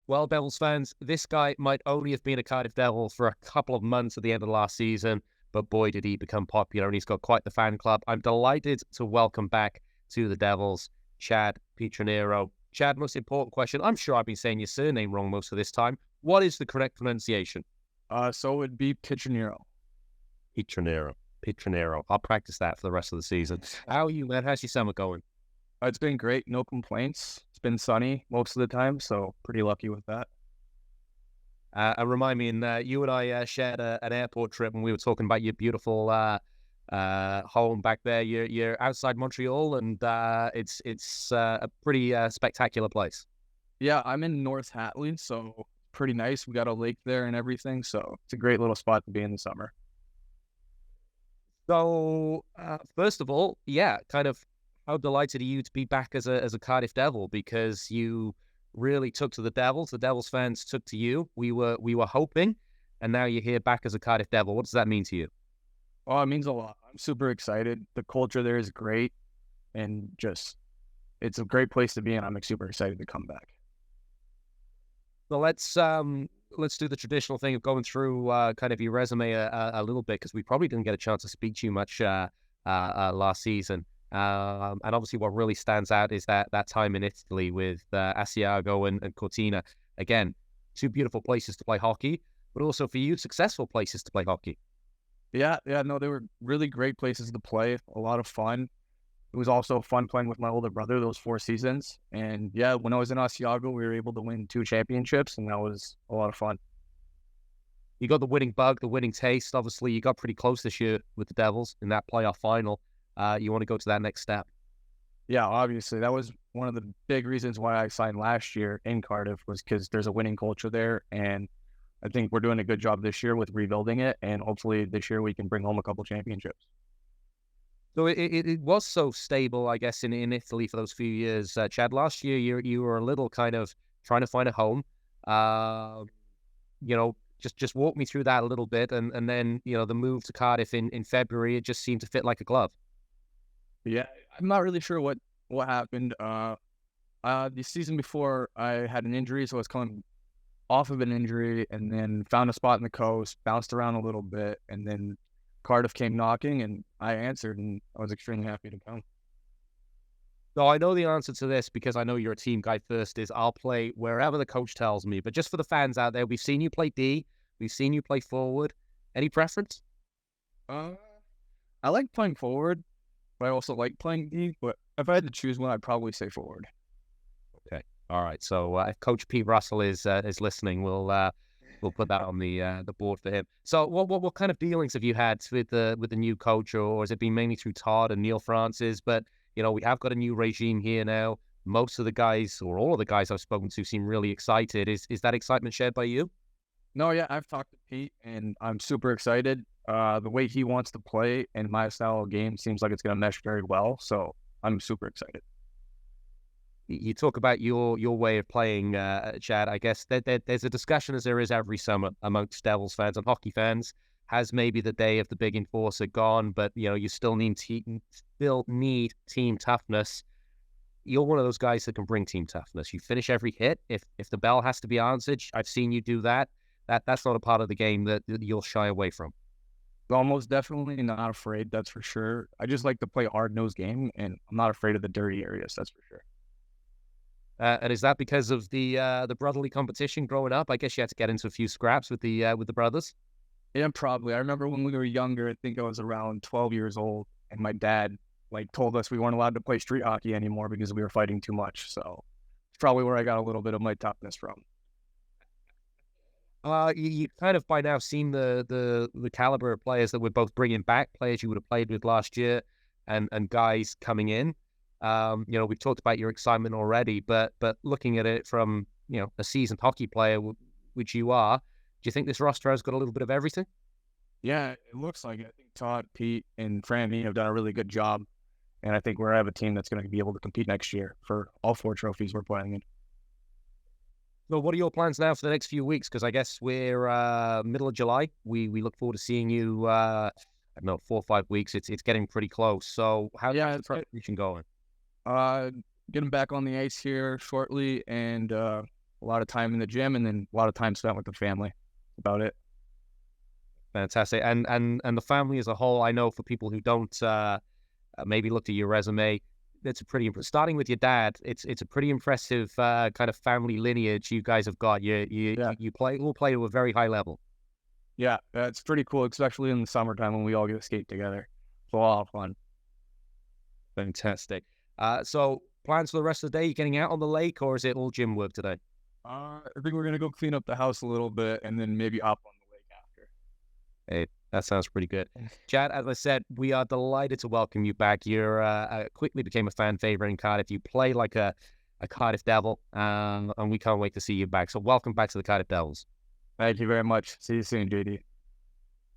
Well, Devils fans, this guy might only have been a Cardiff Devil for a couple of months at the end of last season, but boy, did he become popular, and he's got quite the fan club. I'm delighted to welcome back to the Devils, Chad Pietroniro. Chad, most important question. I'm sure I've been saying your surname wrong most of this time. What is the correct pronunciation? So it would be Pietroniro. Pietroniro. Pietroniro. I'll practice that for the rest of the season. How are you, man? How's your summer going? It's been great, no complaints. It's been sunny most of the time, so pretty lucky with that. And remind me, you and I shared an airport trip, and we were talking about your beautiful home back there. You're outside Montreal, and it's a pretty spectacular place. Yeah, I'm in North Hatley, so pretty nice. We got a lake there and everything, so it's a great little spot to be in the summer. So, first of all, yeah, kind of how delighted are you to be back as a Cardiff Devil, because you really took to the Devils. The Devils fans took to you. We were hoping, and now you're here back as a Cardiff Devil. What does that mean to you? Oh, it means a lot. I'm super excited. The culture there is great, and just it's a great place to be, and I'm super excited to come back. Well, let's do the traditional thing of going through kind of your resume a little bit, because we probably didn't get a chance to speak to you much last season. And obviously, what really stands out is that time in Italy with Asiago and Cortina. Again, two beautiful places to play hockey, but also for you, successful places to play hockey. Yeah, no, they were really great places to play. A lot of fun. It was also fun playing with my older brother those 4 seasons. And yeah, when I was in Asiago, we were able to win 2 championships, and that was a lot of fun. You got the winning bug, the winning taste. Obviously, you got pretty close this year with the Devils in that playoff final. You want to go to that next step. Yeah, obviously, that was one of the big reasons why I signed last year in Cardiff, was because there's a winning culture there, and I think we're doing a good job this year with rebuilding it, and hopefully this year we can bring home a couple championships. So it was so stable, I guess, in Italy for those few years. Chad, last year you were a little kind of trying to find a home. Uh, just walk me through that a little bit, and then the move to Cardiff in February, it just seemed to fit like a glove. Yeah, I'm not really sure what happened. The season before, I had an injury, so I was coming off of an injury, and then found a spot in the coast, bounced around a little bit, and then Cardiff came knocking, and I answered, and I was extremely happy to come. So I know the answer to this, because I know you're a team guy first, is I'll play wherever the coach tells me. But just for the fans out there, we've seen you play D, we've seen you play forward. Any preference? Uh, I like playing forward, but I also like playing D. But if I had to choose one, I'd probably say forward. Okay. All right. So if Coach Pete Russell is listening, we'll put that on the board for him. So what kind of dealings have you had with the new coach, or has it been mainly through Todd and Neil Francis? But we have got a new regime here now. Most of the guys, or all of the guys I've spoken to, seem really excited. Is that excitement shared by you? No, yeah, I've talked to Pete, and I'm super excited. The way he wants to play and my style of game seems like it's going to mesh very well. So I'm super excited. You talk about your way of playing, Chad. I guess there's a discussion, as there is every summer amongst Devils fans and hockey fans. Has maybe the day of the big enforcer gone? But you still need team toughness. You're one of those guys that can bring team toughness. You finish every hit. If the bell has to be answered, I've seen you do that. That's not a part of the game that you'll shy away from. Almost definitely not afraid, that's for sure. I just like to play a hard-nosed game, and I'm not afraid of the dirty areas, that's for sure. And is that because of the brotherly competition growing up? I guess you had to get into a few scraps with the brothers. Yeah, probably. I remember when we were younger, I think I was around 12 years old, and my dad told us we weren't allowed to play street hockey anymore because we were fighting too much. So it's probably where I got a little bit of my toughness from. You kind of by now seen the caliber of players that we're both bringing back, players you would have played with last year, and guys coming in. We've talked about your excitement already, but looking at it from a seasoned hockey player, which you are, do you think this roster has got a little bit of everything? Yeah, it looks like it. I think Todd, Pete, and Franny have done a really good job, and I think we're have a team that's going to be able to compete next year for all 4 trophies we're playing in. So what are your plans now for the next few weeks? Because I guess we're middle of July. We look forward to seeing you. I don't know, 4 or 5 weeks. It's getting pretty close. So how's the preparation going? Getting back on the ice here shortly, and a lot of time in the gym, and then a lot of time spent with the family. About it. Fantastic. And the family as a whole, I know for people who don't maybe looked at your resume, it's a pretty starting with your dad. It's a pretty impressive kind of family lineage you guys have got. Yeah. You all play to a very high level. Yeah, it's pretty cool, especially in the summertime when we all get to skate together. It's a lot of fun. Fantastic. So plans for the rest of the day? You getting out on the lake, or is it all gym work today? I think we're gonna go clean up the house a little bit and then maybe hop on the lake after. Hey, that sounds pretty good. Chad, as I said, we are delighted to welcome you back. You're quickly became a fan favorite in Cardiff. You play like a Cardiff Devil, and we can't wait to see you back. So welcome back to the Cardiff Devils. Thank you very much. See you soon, JD.